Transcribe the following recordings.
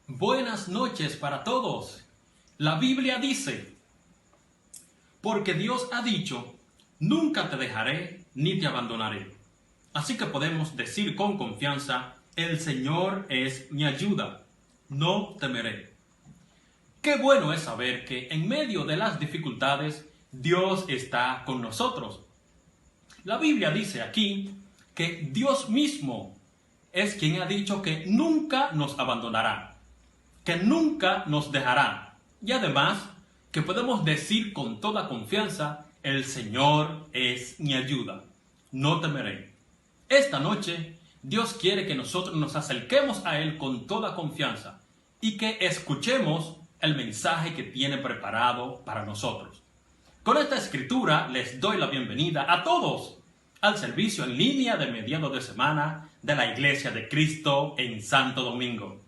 Buenas noches para todos. La Biblia dice, porque Dios ha dicho, nunca te dejaré ni te abandonaré. Así que podemos decir con confianza, el Señor es mi ayuda, no temeré. Qué bueno es saber que en medio de las dificultades, Dios está con nosotros. La Biblia dice aquí que Dios mismo es quien ha dicho que nunca nos abandonará, que nunca nos dejará. Y además, que podemos decir con toda confianza, el Señor es mi ayuda, no temeré. Esta noche, Dios quiere que nosotros nos acerquemos a Él con toda confianza y que escuchemos el mensaje que tiene preparado para nosotros. Con esta escritura les doy la bienvenida a todos al servicio en línea de mediados de semana de la Iglesia de Cristo en Santo Domingo.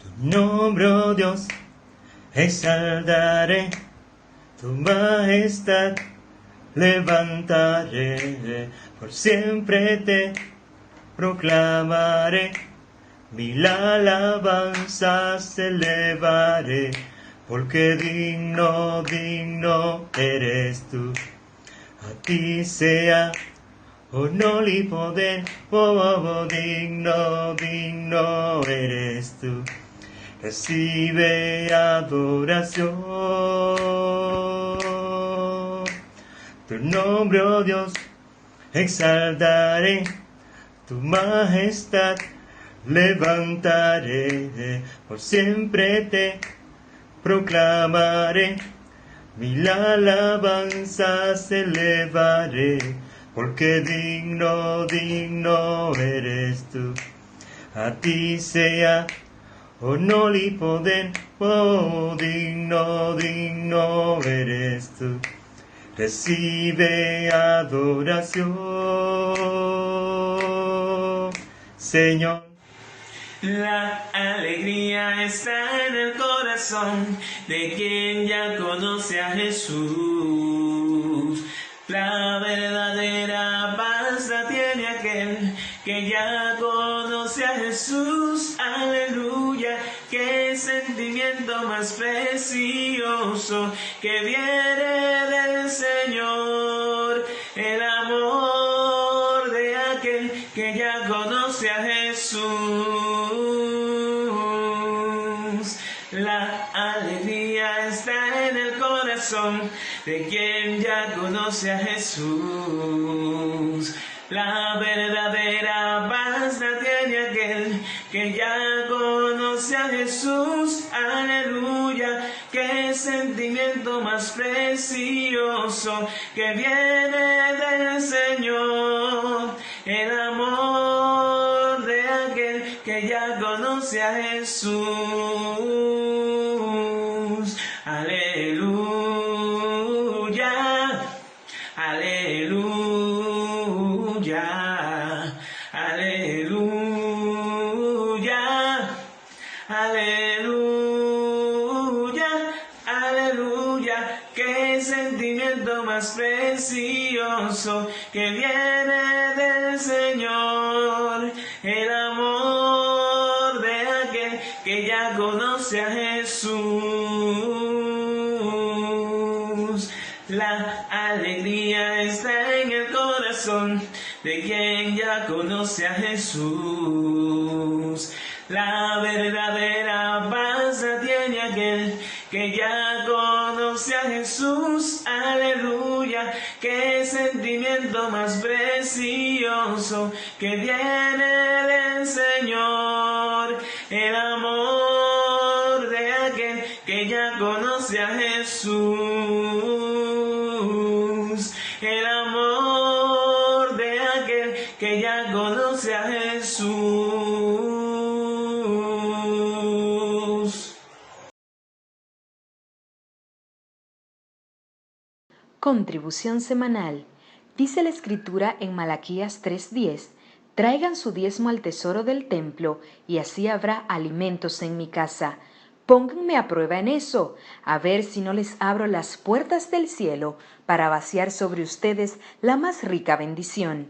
Tu nombre, oh Dios, exaltaré, tu majestad levantaré, por siempre te proclamaré, mil alabanzas elevaré, porque digno, digno eres tú. A ti sea honor y poder, oh, digno, digno eres tú. Recibe adoración. Tu nombre, oh Dios, exaltaré, tu majestad levantaré, por siempre te proclamaré, mil alabanzas elevaré, porque digno, digno eres tú. A ti sea honor y poder, oh, digno, digno eres tú. Recibe adoración, Señor. La alegría está en el corazón de quien ya conoce a Jesús. La verdadera paz la tiene aquel que ya conoce a Jesús. Aleluya, qué sentimiento más precioso que viene del Señor. El amor de aquel que ya conoce a Jesús. La alegría está en el corazón de quien ya conoce a Jesús. La verdadera paz la tiene aquel que ya conoce a Jesús. Aleluya, qué sentimiento más precioso que viene del Señor. El amor de aquel que ya conoce a Jesús. Aleluya, aleluya, aleluya, aleluya, aleluya, qué sentimiento más precioso que viene del Señor. El amor de aquel que ya conoce a Jesús. La alegría está en el corazón de quien ya conoce a Jesús. La verdadera paz la tiene aquel que ya conoce a Jesús. Aleluya, qué sentimiento más precioso que viene del Señor. El amor de aquel que ya conoce a Jesús. El amor de aquel que ya conoce a Jesús. Contribución semanal. Dice la Escritura en Malaquías 3:10, traigan su diezmo al tesoro del templo, y así habrá alimentos en mi casa. Pónganme a prueba en eso, a ver si no les abro las puertas del cielo para vaciar sobre ustedes la más rica bendición.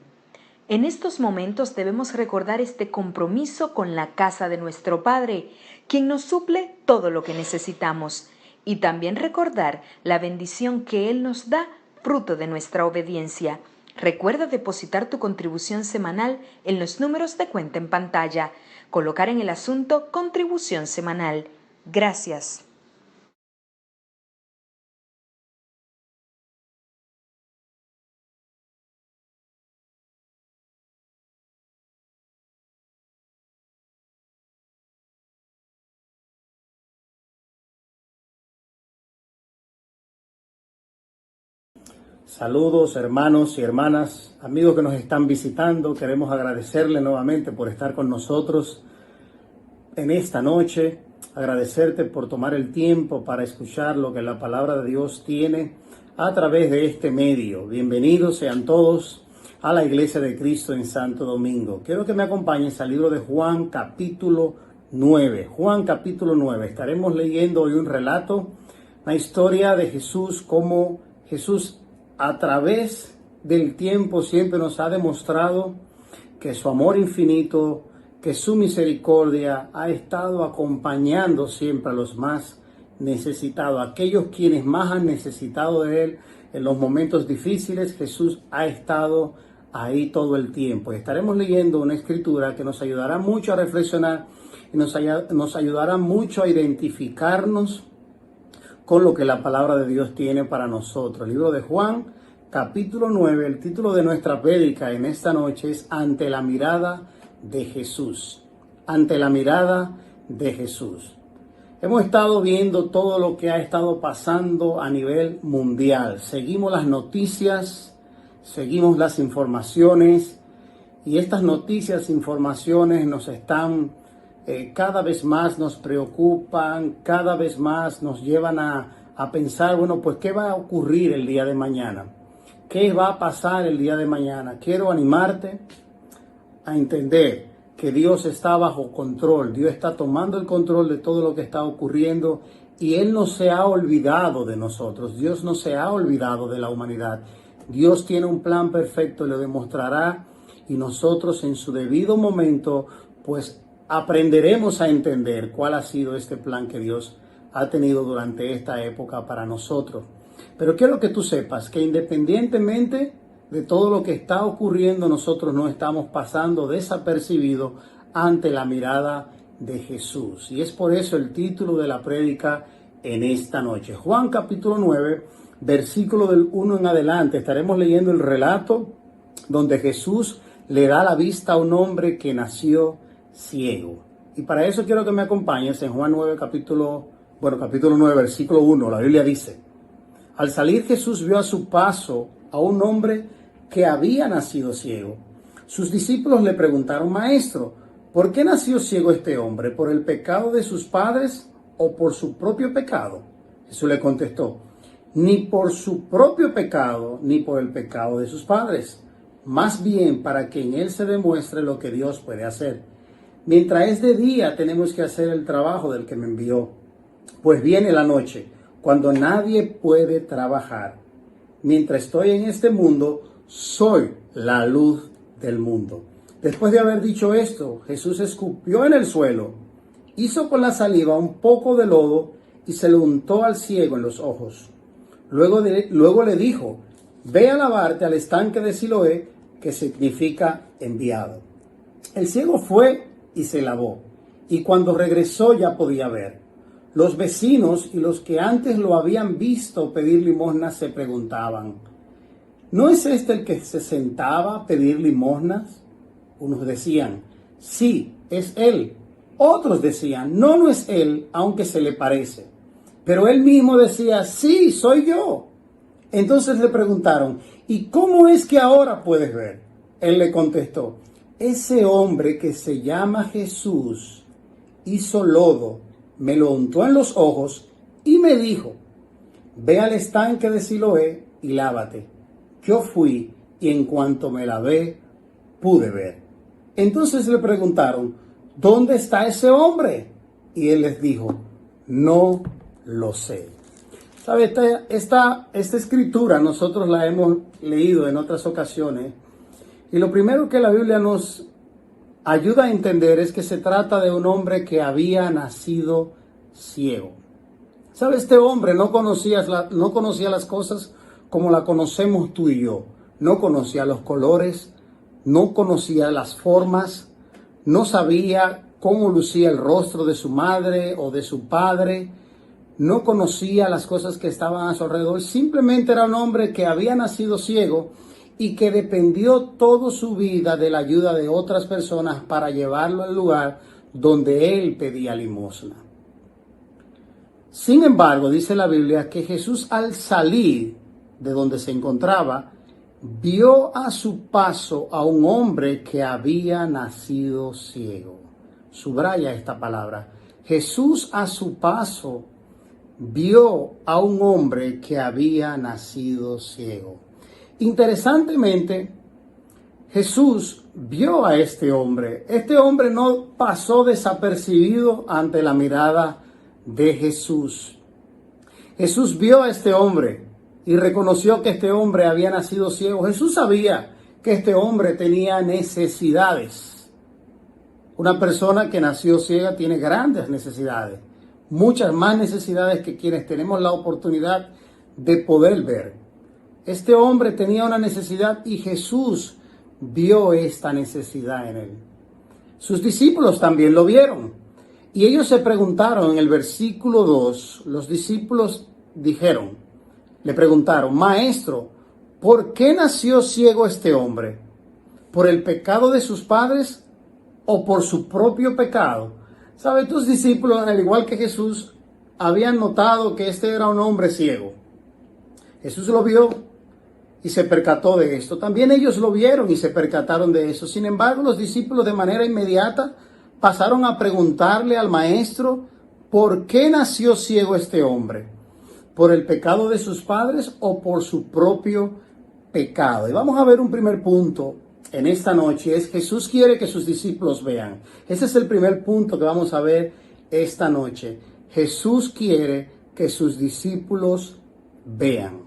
En estos momentos debemos recordar este compromiso con la casa de nuestro Padre, quien nos suple todo lo que necesitamos, y también recordar la bendición que Él nos da, fruto de nuestra obediencia. Recuerda depositar tu contribución semanal en los números de cuenta en pantalla. Colocar en el asunto contribución semanal. Gracias. Saludos hermanos y hermanas, amigos que nos están visitando. Queremos agradecerle nuevamente por estar con nosotros en esta noche. Agradecerte por tomar el tiempo para escuchar lo que la palabra de Dios tiene a través de este medio. Bienvenidos sean todos a la Iglesia de Cristo en Santo Domingo. Quiero que me acompañes al libro de Juan capítulo 9. Juan capítulo 9. Estaremos leyendo hoy un relato, una historia de Jesús, cómo Jesús a través del tiempo siempre nos ha demostrado que su amor infinito, que su misericordia ha estado acompañando siempre a los más necesitados, aquellos quienes más han necesitado de Él en los momentos difíciles. Jesús ha estado ahí todo el tiempo. Estaremos leyendo una escritura que nos ayudará mucho a reflexionar y nos ayudará mucho a identificarnos con lo que la palabra de Dios tiene para nosotros. El libro de Juan, capítulo 9, el título de nuestra prédica en esta noche es Ante la mirada de Jesús. Ante la mirada de Jesús. Hemos estado viendo todo lo que ha estado pasando a nivel mundial. Seguimos las noticias, seguimos las informaciones, y estas noticias e informaciones nos están cada vez más nos preocupan, cada vez más nos llevan a pensar, bueno, pues ¿qué va a ocurrir el día de mañana? ¿Qué va a pasar el día de mañana? Quiero animarte a entender que Dios está bajo control, Dios está tomando el control de todo lo que está ocurriendo y Él no se ha olvidado de nosotros, Dios no se ha olvidado de la humanidad. Dios tiene un plan perfecto y lo demostrará, y nosotros en su debido momento pues aprenderemos a entender cuál ha sido este plan que Dios ha tenido durante esta época para nosotros. Pero quiero que tú sepas que independientemente de todo lo que está ocurriendo, nosotros no estamos pasando desapercibidos ante la mirada de Jesús. Y es por eso el título de la prédica en esta noche. Juan capítulo 9, versículo del 1 en adelante. Estaremos leyendo el relato donde Jesús le da la vista a un hombre que nació ciego. Y para eso quiero que me acompañes en Juan 9, capítulo 9, versículo 1. La Biblia dice: Al salir Jesús vio a su paso a un hombre que había nacido ciego. Sus discípulos le preguntaron: Maestro, ¿por qué nació ciego este hombre? ¿Por el pecado de sus padres o por su propio pecado? Jesús le contestó: Ni por su propio pecado, ni por el pecado de sus padres. Más bien para que en él se demuestre lo que Dios puede hacer. Mientras es de día, tenemos que hacer el trabajo del que me envió. Pues viene la noche, cuando nadie puede trabajar. Mientras estoy en este mundo, soy la luz del mundo. Después de haber dicho esto, Jesús escupió en el suelo, hizo con la saliva un poco de lodo y se lo untó al ciego en los ojos. Luego le dijo: Ve a lavarte al estanque de Siloé, que significa enviado. El ciego fue y se lavó, y cuando regresó ya podía ver. Los vecinos y los que antes lo habían visto pedir limosnas se preguntaban: ¿no es este el que se sentaba a pedir limosnas? Unos decían: sí, es él. Otros decían: no, no es él, aunque se le parece. Pero él mismo decía: sí, soy yo. Entonces le preguntaron: ¿y cómo es que ahora puedes ver? Él le contestó: ese hombre que se llama Jesús hizo lodo, me lo untó en los ojos y me dijo: ve al estanque de Siloé y lávate. Yo fui y en cuanto me lavé, pude ver. Entonces le preguntaron: ¿dónde está ese hombre? Y él les dijo: no lo sé. ¿Sabe? Esta escritura nosotros la hemos leído en otras ocasiones y lo primero que la Biblia nos ayuda a entender es que se trata de un hombre que había nacido ciego. ¿Sabe? Este hombre no conocía las cosas como la conocemos tú y yo. No conocía los colores, no conocía las formas, no sabía cómo lucía el rostro de su madre o de su padre, no conocía las cosas que estaban a su alrededor. Simplemente era un hombre que había nacido ciego y que dependió toda su vida de la ayuda de otras personas para llevarlo al lugar donde él pedía limosna. Sin embargo, dice la Biblia que Jesús, al salir de donde se encontraba, vio a su paso a un hombre que había nacido ciego. Subraya esta palabra. Jesús a su paso vio a un hombre que había nacido ciego. Interesantemente, Jesús vio a este hombre. Este hombre no pasó desapercibido ante la mirada de Jesús. Jesús vio a este hombre y reconoció que este hombre había nacido ciego. Jesús sabía que este hombre tenía necesidades. Una persona que nació ciega tiene grandes necesidades, muchas más necesidades que quienes tenemos la oportunidad de poder ver. Este hombre tenía una necesidad y Jesús vio esta necesidad en él. Sus discípulos también lo vieron y ellos se preguntaron en el versículo 2, los discípulos le preguntaron, Maestro, ¿por qué nació ciego este hombre? ¿Por el pecado de sus padres o por su propio pecado? ¿Sabe? Tus discípulos, al igual que Jesús, habían notado que este era un hombre ciego. Jesús lo vio y se percató de esto. También ellos lo vieron y se percataron de eso. Sin embargo, los discípulos de manera inmediata pasaron a preguntarle al maestro, ¿por qué nació ciego este hombre? ¿Por el pecado de sus padres o por su propio pecado? Y vamos a ver un primer punto en esta noche, es Jesús quiere que sus discípulos vean. Ese es el primer punto que vamos a ver esta noche. Jesús quiere que sus discípulos vean.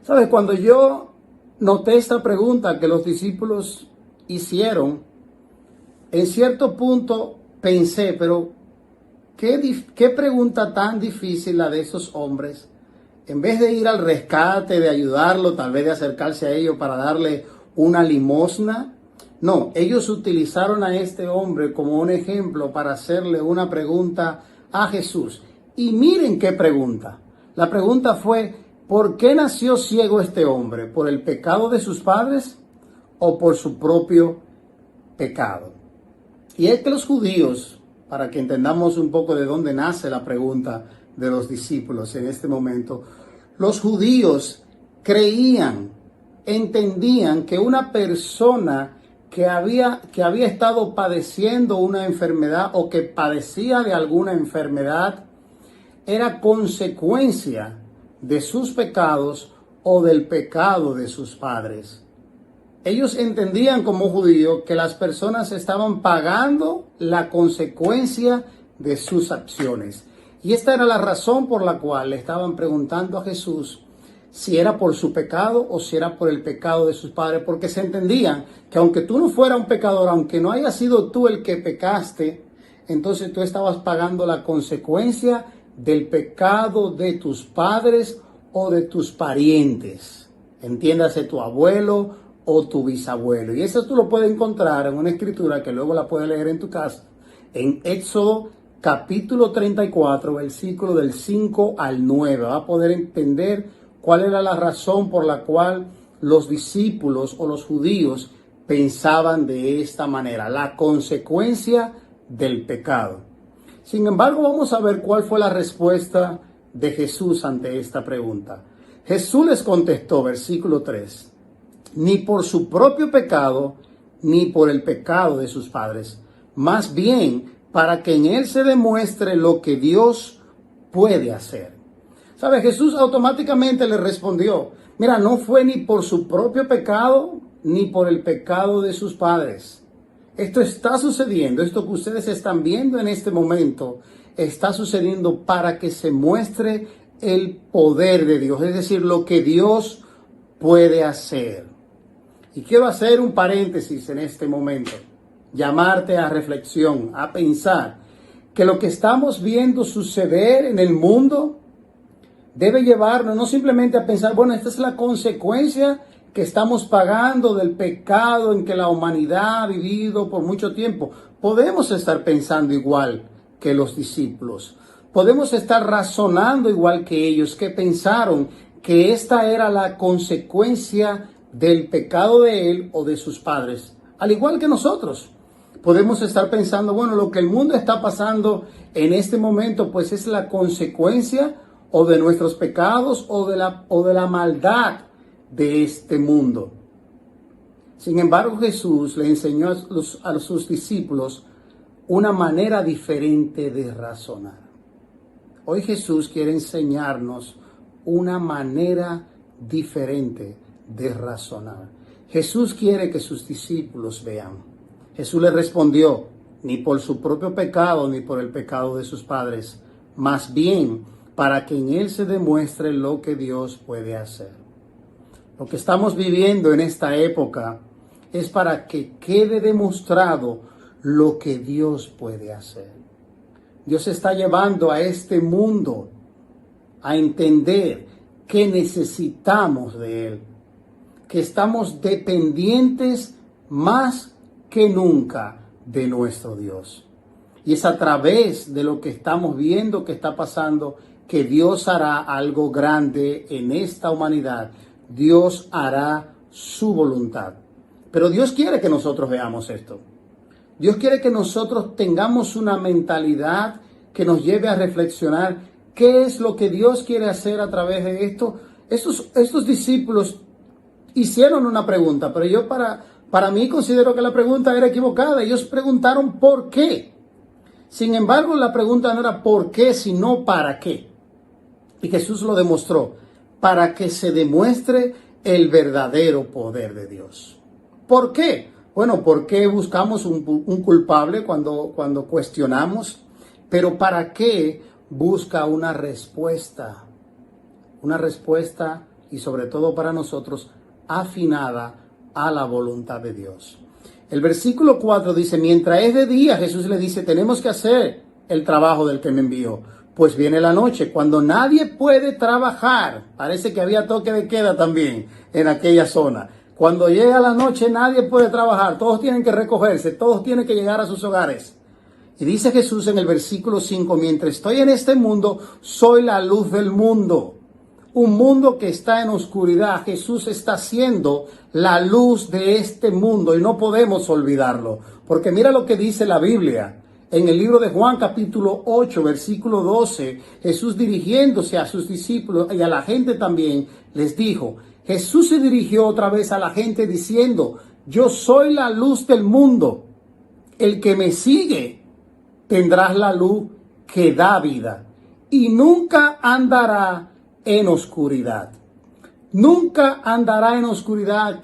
¿Sabes? Cuando yo noté esta pregunta que los discípulos hicieron, en cierto punto pensé, pero ¿qué pregunta tan difícil la de esos hombres? En vez de ir al rescate, de ayudarlo, tal vez de acercarse a ellos para darle una limosna. No, ellos utilizaron a este hombre como un ejemplo para hacerle una pregunta a Jesús. Y miren qué pregunta. La pregunta fue, ¿por qué nació ciego este hombre? ¿Por el pecado de sus padres o por su propio pecado? Y es que los judíos, para que entendamos un poco de dónde nace la pregunta de los discípulos en este momento, los judíos entendían que una persona que había estado padeciendo una enfermedad o que padecía de alguna enfermedad era consecuencia de sus pecados o del pecado de sus padres. Ellos entendían como judíos que las personas estaban pagando la consecuencia de sus acciones. Y esta era la razón por la cual le estaban preguntando a Jesús si era por su pecado o si era por el pecado de sus padres, porque se entendían que aunque tú no fueras un pecador, aunque no haya sido tú el que pecaste, entonces tú estabas pagando la consecuencia del pecado de tus padres o de tus parientes. Entiéndase, tu abuelo o tu bisabuelo. Y eso tú lo puedes encontrar en una escritura que luego la puedes leer en tu casa, en Éxodo capítulo 34, versículo del 5 al 9. Va a poder entender cuál era la razón por la cual los discípulos o los judíos pensaban de esta manera, la consecuencia del pecado. Sin embargo, vamos a ver cuál fue la respuesta de Jesús ante esta pregunta. Jesús les contestó, versículo 3, ni por su propio pecado, ni por el pecado de sus padres, más bien para que en él se demuestre lo que Dios puede hacer. ¿Sabe? Jesús automáticamente le respondió, mira, no fue ni por su propio pecado, ni por el pecado de sus padres. Esto está sucediendo, esto que ustedes están viendo en este momento, está sucediendo para que se muestre el poder de Dios, es decir, lo que Dios puede hacer. Y quiero hacer un paréntesis en este momento, llamarte a reflexión, a pensar que lo que estamos viendo suceder en el mundo debe llevarnos no simplemente a pensar, bueno, esta es la consecuencia que estamos pagando del pecado en que la humanidad ha vivido por mucho tiempo. Podemos estar pensando igual que los discípulos. Podemos estar razonando igual que ellos, que pensaron que esta era la consecuencia del pecado de él o de sus padres, al igual que nosotros. Podemos estar pensando, bueno, lo que el mundo está pasando en este momento, pues es la consecuencia o de nuestros pecados o de la maldad de este mundo. Sin embargo, Jesús le enseñó a sus discípulos una manera diferente de razonar. Hoy Jesús quiere enseñarnos una manera diferente de razonar. Jesús quiere que sus discípulos vean. Jesús le respondió, ni por su propio pecado ni por el pecado de sus padres, más bien para que en él se demuestre lo que Dios puede hacer. Lo que estamos viviendo en esta época es para que quede demostrado lo que Dios puede hacer. Dios está llevando a este mundo a entender que necesitamos de Él, que estamos dependientes más que nunca de nuestro Dios. Y es a través de lo que estamos viendo que está pasando que Dios hará algo grande en esta humanidad. Dios hará su voluntad. Pero Dios quiere que nosotros veamos esto. Dios quiere que nosotros tengamos una mentalidad que nos lleve a reflexionar qué es lo que Dios quiere hacer a través de esto. Estos discípulos hicieron una pregunta, pero yo para mí considero que la pregunta era equivocada. Ellos preguntaron ¿por qué? Sin embargo, la pregunta no era ¿por qué?, sino ¿para qué? Y Jesús lo demostró, para que se demuestre el verdadero poder de Dios. ¿Por qué? Bueno, ¿por qué buscamos un culpable cuando cuestionamos? Pero ¿para qué busca una respuesta? Una respuesta, y sobre todo para nosotros, afinada a la voluntad de Dios. El versículo 4 dice, mientras es de día, Jesús le dice, tenemos que hacer el trabajo del que me envió. Pues viene la noche, cuando nadie puede trabajar. Parece que había toque de queda también en aquella zona. Cuando llega la noche nadie puede trabajar, todos tienen que recogerse, todos tienen que llegar a sus hogares. Y dice Jesús en el versículo 5, mientras estoy en este mundo, soy la luz del mundo. Un mundo que está en oscuridad, Jesús está siendo la luz de este mundo y no podemos olvidarlo. Porque mira lo que dice la Biblia. En el libro de Juan capítulo 8, versículo 12, Jesús dirigiéndose a sus discípulos y a la gente también, les dijo, Jesús se dirigió otra vez a la gente diciendo, yo soy la luz del mundo. El que me sigue tendrás la luz que da vida y nunca andará en oscuridad. Nunca andará en oscuridad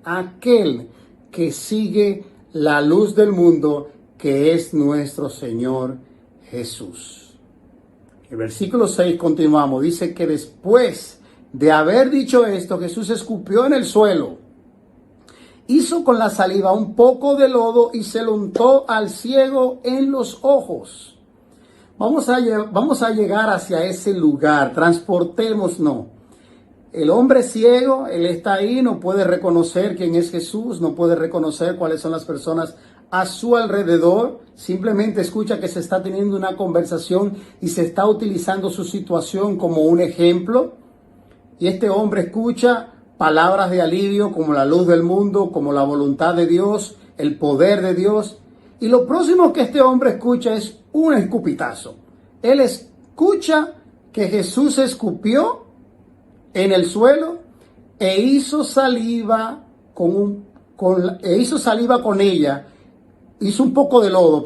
aquel que sigue la luz del mundo, que es nuestro Señor Jesús. El versículo 6 continuamos, dice que después de haber dicho esto, Jesús escupió en el suelo, hizo con la saliva un poco de lodo y se lo untó al ciego en los ojos. Vamos a llegar hacia ese lugar, transportémonos. El hombre ciego, él está ahí, no puede reconocer quién es Jesús, no puede reconocer cuáles son las personas a su alrededor, simplemente escucha que se está teniendo una conversación y se está utilizando su situación como un ejemplo. Y este hombre escucha palabras de alivio como la luz del mundo, como la voluntad de Dios, el poder de Dios. Y lo próximo que este hombre escucha es un escupitazo. Él escucha que Jesús escupió en el suelo e hizo saliva con ella. Hizo un poco de lodo,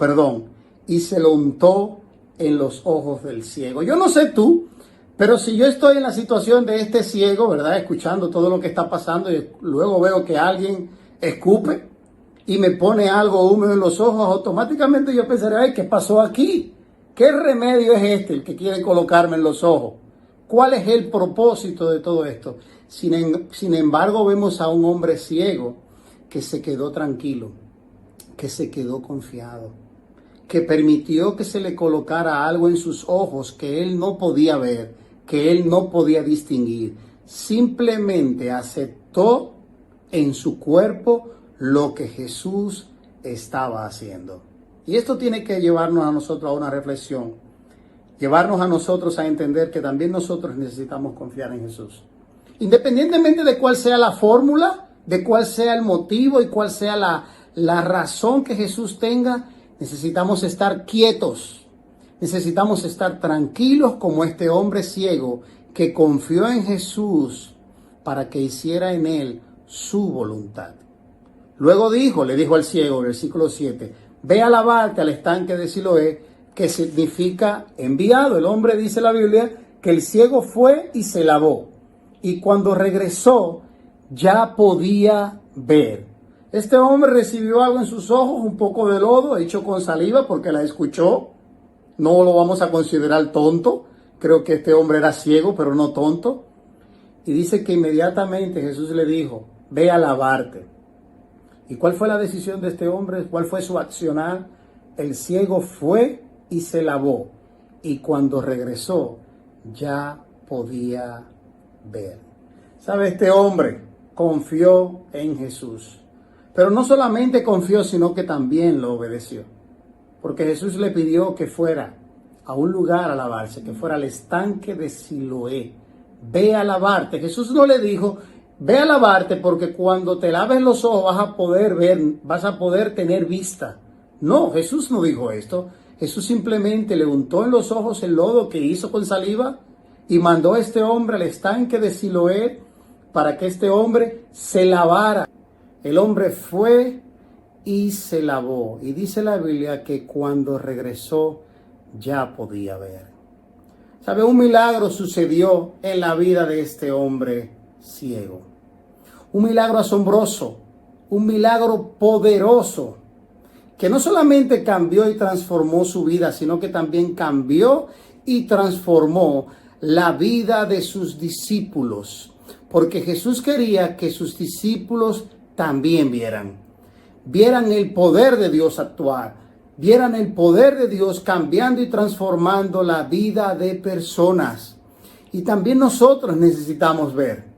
y se lo untó en los ojos del ciego. Yo no sé tú, pero si yo estoy en la situación de este ciego, ¿verdad? Escuchando todo lo que está pasando y luego veo que alguien escupe y me pone algo húmedo en los ojos, automáticamente yo pensaré, ay, ¿qué pasó aquí? ¿Qué remedio es este el que quiere colocarme en los ojos? ¿Cuál es el propósito de todo esto? Sin embargo, vemos a un hombre ciego que se quedó tranquilo, que se quedó confiado, que permitió que se le colocara algo en sus ojos que él no podía ver, que él no podía distinguir. Simplemente aceptó en su cuerpo lo que Jesús estaba haciendo. Y esto tiene que llevarnos a nosotros a una reflexión, llevarnos a nosotros a entender que también nosotros necesitamos confiar en Jesús. Independientemente de cuál sea la fórmula, de cuál sea el motivo y cuál sea la razón que Jesús tenga, necesitamos estar quietos, necesitamos estar tranquilos como este hombre ciego que confió en Jesús para que hiciera en él su voluntad. Luego le dijo al ciego, versículo 7, ve a lavarte al estanque de Siloé, que significa enviado. El hombre, dice la Biblia, que el ciego fue y se lavó. Y cuando regresó, ya podía ver. Este hombre recibió algo en sus ojos, un poco de lodo hecho con saliva porque la escuchó. No lo vamos a considerar tonto. Creo que este hombre era ciego, pero no tonto. Y dice que inmediatamente Jesús le dijo, ve a lavarte. ¿Y cuál fue la decisión de este hombre? ¿Cuál fue su accionar? El ciego fue y se lavó. Y cuando regresó, ya podía ver. ¿Sabe? Este hombre confió en Jesús. Pero no solamente confió, sino que también lo obedeció. Porque Jesús le pidió que fuera a un lugar a lavarse, que fuera al estanque de Siloé. Ve a lavarte. Jesús no le dijo, ve a lavarte porque cuando te laves los ojos vas a poder ver, vas a poder tener vista. No, Jesús no dijo esto. Jesús simplemente le untó en los ojos el lodo que hizo con saliva y mandó a este hombre al estanque de Siloé para que este hombre se lavara. El hombre fue y se lavó. Y dice la Biblia que cuando regresó ya podía ver. ¿Sabe? Un milagro sucedió en la vida de este hombre ciego. Un milagro asombroso, un milagro poderoso, que no solamente cambió y transformó su vida, sino que también cambió y transformó la vida de sus discípulos. Porque Jesús quería que sus discípulos también vieran el poder de Dios actuar, vieran el poder de Dios cambiando y transformando la vida de personas. Y también nosotros necesitamos ver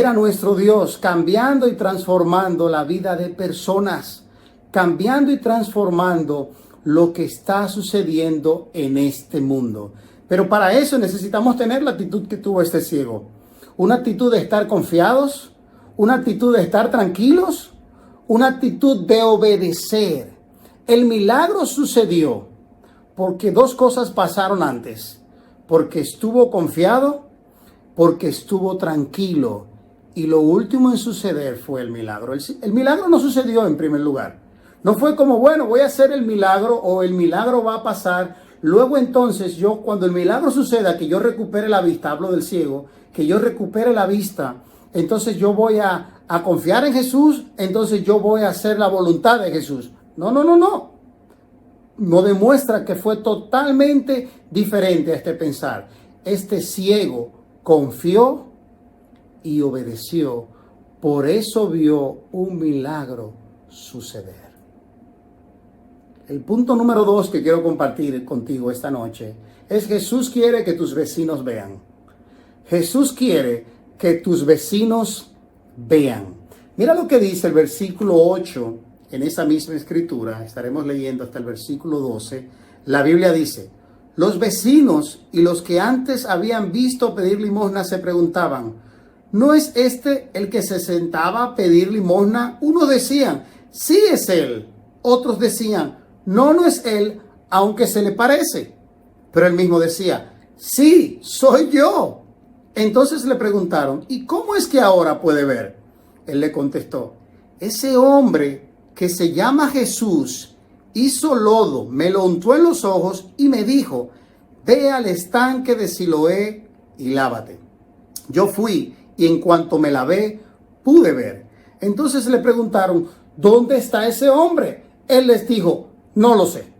a nuestro Dios cambiando y transformando la vida de personas, cambiando y transformando lo que está sucediendo en este mundo. Pero para eso necesitamos tener la actitud que tuvo este ciego. Una actitud de estar confiados, una actitud de estar tranquilos, una actitud de obedecer. El milagro sucedió porque dos cosas pasaron antes. Porque estuvo confiado, porque estuvo tranquilo. Y lo último en suceder fue el milagro. El milagro no sucedió en primer lugar. No fue como, bueno, voy a hacer el milagro o el milagro va a pasar. Luego entonces cuando el milagro suceda, que yo recupere la vista, hablo del ciego, que yo recupere la vista, entonces yo voy a confiar en Jesús, entonces yo voy a hacer la voluntad de Jesús. No. No demuestra que fue totalmente diferente a este pensar. Este ciego confió y obedeció. Por eso vio un milagro suceder. El punto número 2 que quiero compartir contigo esta noche es: Jesús quiere que tus vecinos vean. Jesús quiere que tus vecinos vean. Mira lo que dice el versículo 8 en esa misma escritura. Estaremos leyendo hasta el versículo 12. La Biblia dice: los vecinos y los que antes habían visto pedir limosna se preguntaban: ¿no es este el que se sentaba a pedir limosna? Unos decían: sí es él. Otros decían: no es él, aunque se le parece. Pero él mismo decía: sí, soy yo. Entonces le preguntaron: ¿y cómo es que ahora puede ver? Él le contestó: ese hombre que se llama Jesús hizo lodo, me lo untó en los ojos y me dijo: ve al estanque de Siloé y lávate. Yo fui y en cuanto me lavé, pude ver. Entonces le preguntaron: ¿dónde está ese hombre? Él les dijo: no lo sé.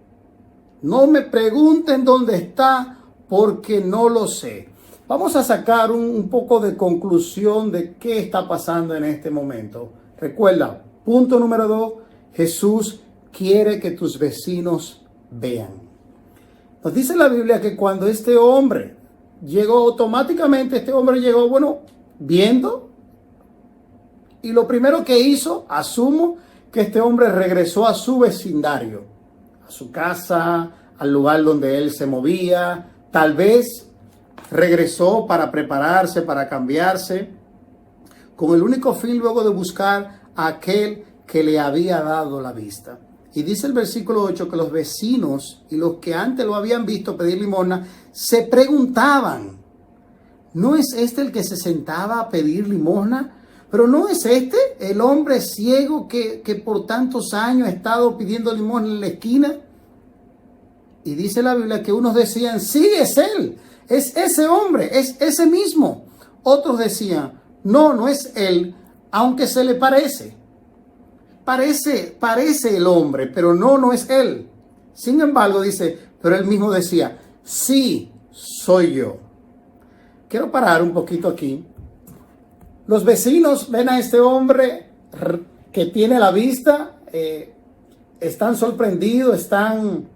No me pregunten dónde está, porque no lo sé. Vamos a sacar un poco de conclusión de qué está pasando en este momento. Recuerda, punto número 2, Jesús quiere que tus vecinos vean. Nos dice la Biblia que cuando este hombre llegó, automáticamente este hombre llegó, viendo. Y lo primero que hizo, asumo, que este hombre regresó a su vecindario, a su casa, al lugar donde él se movía. Tal vez regresó para prepararse, para cambiarse, con el único fin luego de buscar a aquel que le había dado la vista. Y dice el versículo 8 que los vecinos y los que antes lo habían visto pedir limosna se preguntaban, ¿no es este el que se sentaba a pedir limosna? Pero ¿no es este el hombre ciego que por tantos años ha estado pidiendo limosna en la esquina? Y dice la Biblia que unos decían, sí, es él, es ese hombre, es ese mismo. Otros decían, no es él, aunque se le parece. Parece el hombre, pero no es él. Sin embargo, dice, pero él mismo decía, sí, soy yo. Quiero parar un poquito aquí. Los vecinos ven a este hombre que tiene la vista, están sorprendidos, están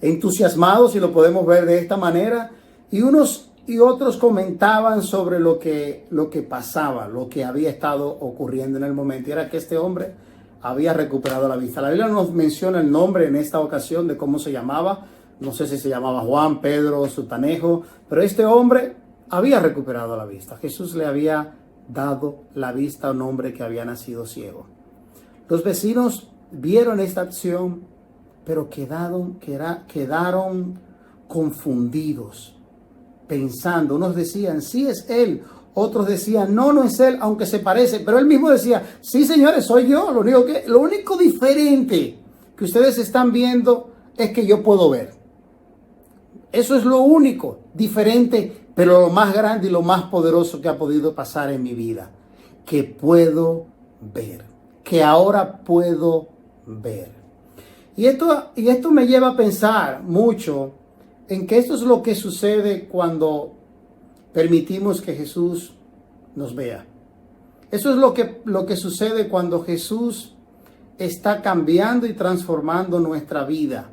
entusiasmados, si lo podemos ver de esta manera, y unos y otros comentaban sobre lo que pasaba, lo que había estado ocurriendo en el momento, y era que este hombre había recuperado la vista. La Biblia nos menciona el nombre en esta ocasión de cómo se llamaba, no sé si se llamaba Juan, Pedro, Sutanejo, pero este hombre había recuperado la vista. Jesús le había dado la vista a un hombre que había nacido ciego. Los vecinos vieron esta acción, pero quedaron confundidos, pensando. Unos decían, sí es él. Otros decían, no es él, aunque se parece. Pero él mismo decía, sí, señores, soy yo. Lo único diferente que ustedes están viendo es que yo puedo ver. Eso es lo único diferente, pero lo más grande y lo más poderoso que ha podido pasar en mi vida. Que puedo ver. Que ahora puedo ver. Y esto me lleva a pensar mucho en que esto es lo que sucede cuando permitimos que Jesús nos vea. Eso es lo que sucede cuando Jesús está cambiando y transformando nuestra vida.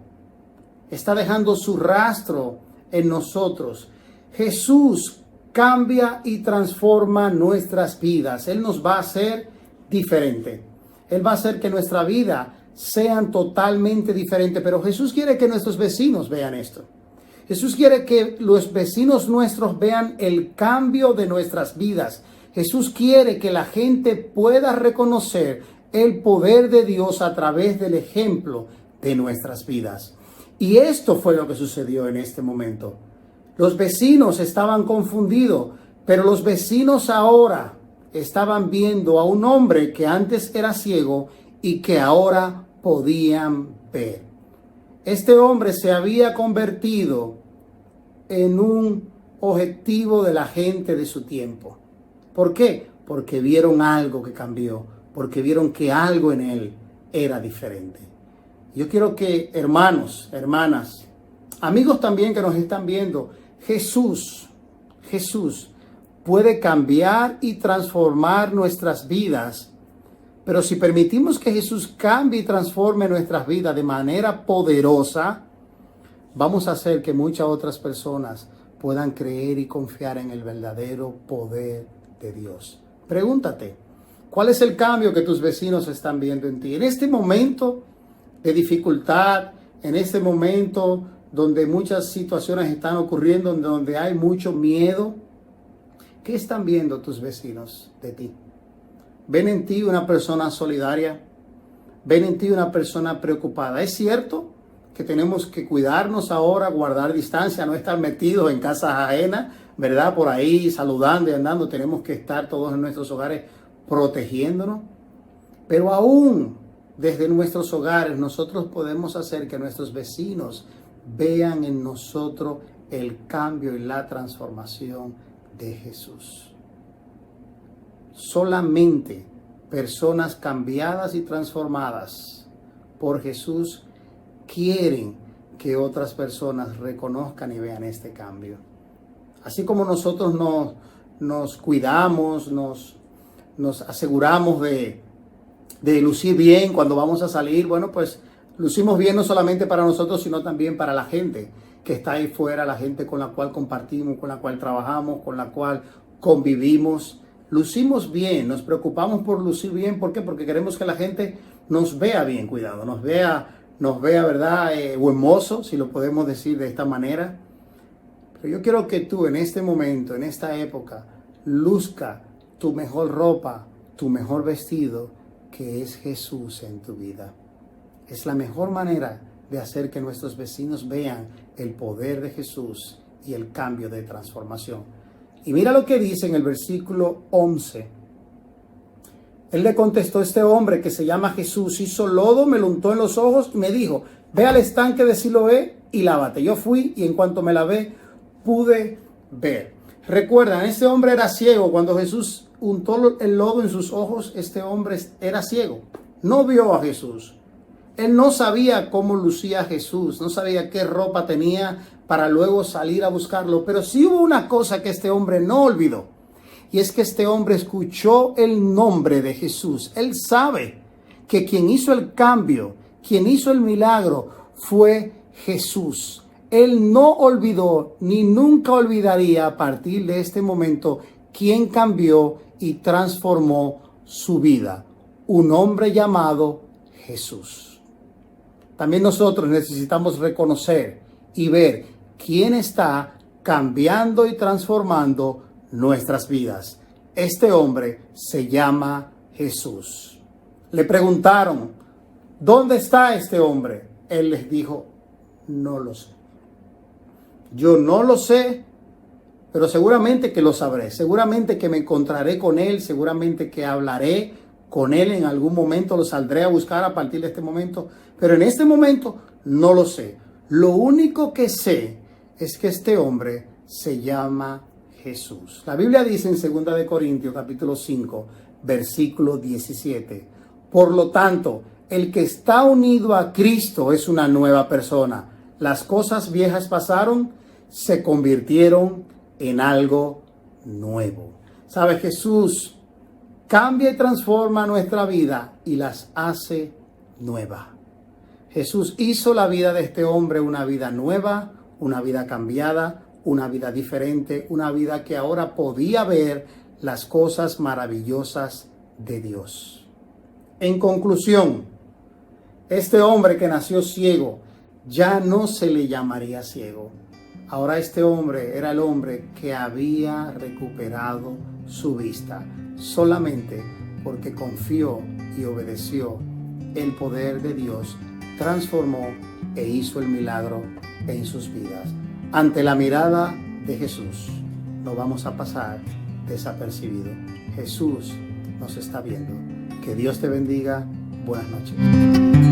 Está dejando su rastro en nosotros. Jesús cambia y transforma nuestras vidas. Él nos va a hacer diferente. Él va a hacer que nuestra vida sean totalmente diferentes. Pero Jesús quiere que nuestros vecinos vean esto. Jesús quiere que los vecinos nuestros vean el cambio de nuestras vidas. Jesús quiere que la gente pueda reconocer el poder de Dios a través del ejemplo de nuestras vidas. Y esto fue lo que sucedió en este momento. Los vecinos estaban confundidos, pero los vecinos ahora estaban viendo a un hombre que antes era ciego y que ahora podían ver. Este hombre se había convertido en un objetivo de la gente de su tiempo. ¿Por qué? Porque vieron algo que cambió, porque vieron que algo en él era diferente. Yo quiero que hermanos, hermanas, amigos también que nos están viendo, Jesús puede cambiar y transformar nuestras vidas. Pero si permitimos que Jesús cambie y transforme nuestras vidas de manera poderosa, vamos a hacer que muchas otras personas puedan creer y confiar en el verdadero poder de Dios. Pregúntate, ¿cuál es el cambio que tus vecinos están viendo en ti? En este momento de dificultad, en este momento donde muchas situaciones están ocurriendo, donde hay mucho miedo, ¿qué están viendo tus vecinos de ti? ¿Ven en ti una persona solidaria? ¿Ven en ti una persona preocupada? Es cierto que tenemos que cuidarnos ahora, guardar distancia, no estar metidos en casas ajenas, ¿verdad? Por ahí saludando y andando. Tenemos que estar todos en nuestros hogares protegiéndonos. Pero aún desde nuestros hogares nosotros podemos hacer que nuestros vecinos vean en nosotros el cambio y la transformación de Jesús. Solamente personas cambiadas y transformadas por Jesús quieren que otras personas reconozcan y vean este cambio. Así como nosotros nos cuidamos, nos aseguramos de lucir bien cuando vamos a salir, bueno, pues lucimos bien no solamente para nosotros, sino también para la gente que está ahí fuera, la gente con la cual compartimos, con la cual trabajamos, con la cual convivimos. Lucimos bien, nos preocupamos por lucir bien. ¿Por qué? Porque queremos que la gente nos vea bien, cuidado, nos vea, ¿verdad? Buen mozo, si lo podemos decir de esta manera. Pero yo quiero que tú en este momento, en esta época, luzca tu mejor ropa, tu mejor vestido, que es Jesús en tu vida. Es la mejor manera de hacer que nuestros vecinos vean el poder de Jesús y el cambio de transformación. Y mira lo que dice en el versículo 11. Él le contestó: este hombre que se llama Jesús hizo lodo, me lo untó en los ojos y me dijo: ve al estanque de Siloé y lávate. Yo fui y en cuanto me lavé pude ver. Recuerdan, este hombre era ciego. Cuando Jesús untó el lodo en sus ojos, este hombre era ciego. No vio a Jesús. Él no sabía cómo lucía Jesús, no sabía qué ropa tenía para luego salir a buscarlo. Pero sí hubo una cosa que este hombre no olvidó. Y es que este hombre escuchó el nombre de Jesús. Él sabe que quien hizo el cambio, quien hizo el milagro fue Jesús. Él no olvidó ni nunca olvidaría a partir de este momento quién cambió y transformó su vida. Un hombre llamado Jesús. También nosotros necesitamos reconocer y ver quién está cambiando y transformando nuestras vidas. Este hombre se llama Jesús. Le preguntaron: ¿dónde está este hombre? Él les dijo: no lo sé. Yo no lo sé, pero seguramente que lo sabré. Seguramente que me encontraré con él. Seguramente que hablaré con él en algún momento. Lo saldré a buscar a partir de este momento. Pero en este momento no lo sé. Lo único que sé es que este hombre se llama Jesús. La Biblia dice en 2 de Corintios capítulo 5, versículo 17. Por lo tanto, el que está unido a Cristo es una nueva persona. Las cosas viejas pasaron, se convirtieron en algo nuevo. ¿Sabe? Jesús cambia y transforma nuestra vida y las hace nuevas. Jesús hizo la vida de este hombre una vida nueva, una vida cambiada, una vida diferente, una vida que ahora podía ver las cosas maravillosas de Dios. En conclusión, este hombre que nació ciego ya no se le llamaría ciego. Ahora este hombre era el hombre que había recuperado su vista solamente porque confió y obedeció el poder de Dios. Transformó e hizo el milagro en sus vidas. Ante la mirada de Jesús, no vamos a pasar desapercibido. Jesús nos está viendo. Que Dios te bendiga. Buenas noches.